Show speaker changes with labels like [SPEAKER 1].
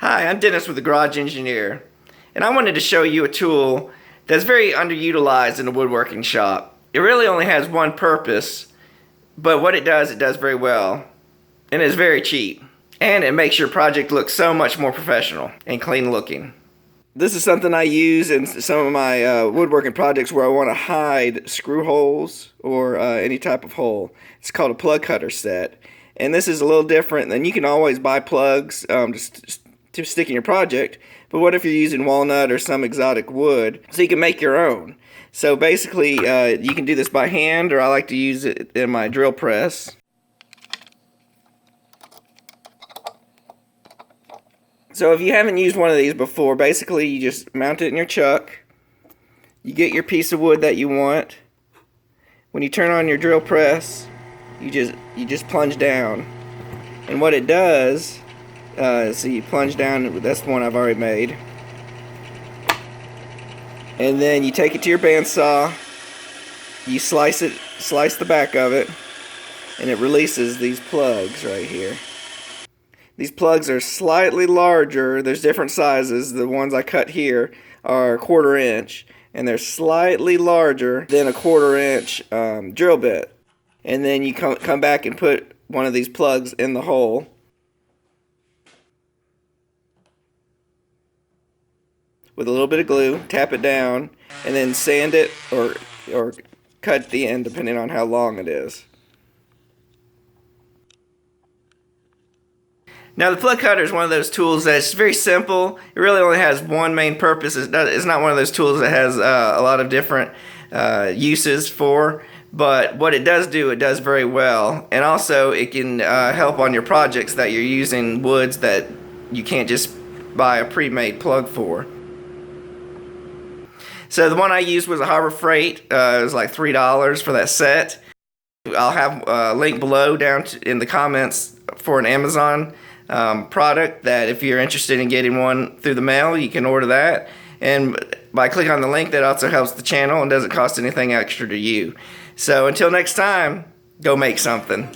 [SPEAKER 1] Hi, I'm Dennis with the Garage Engineer, and I wanted to show you a tool that's very underutilized in the woodworking shop. It really only has one purpose, but what it does very well, and it's very cheap, and it makes your project look so much more professional and clean looking. This is something I use in some of my woodworking projects where I want to hide screw holes or any type of hole. It's called a plug cutter set, and this is a little different. And you can always buy plugs to stick in your project, but what if you're using walnut or some exotic wood? So you can make your own. So basically you can do this by hand, or I like to use it in my drill press. So if you haven't used one of these before, basically you just mount it in your chuck, you get your piece of wood that you want. When you turn on your drill press, you just plunge down, and what it does, so you plunge down. That's the one I've already made, and then you take it to your bandsaw, you slice the back of it, and it releases these plugs right here. These plugs are slightly larger. There's different sizes. The ones I cut here are 1/4 inch, and they're slightly larger than a 1/4 inch drill bit. And then you come back and put one of these plugs in the hole. With a little bit of glue, tap it down, and then sand it or cut the end depending on how long it is. Now the plug cutter is one of those tools that's very simple. It really only has one main purpose. It's not one of those tools that has a lot of different uses for, but what it does very well. And also it can help on your projects that you're using woods that you can't just buy a pre-made plug for. So the one I used was a Harbor Freight. It was like $3 for that set. I'll have a link below down in the comments for an Amazon product that if you're interested in getting one through the mail, you can order that. And by clicking on the link, that also helps the channel and doesn't cost anything extra to you. So until next time, go make something.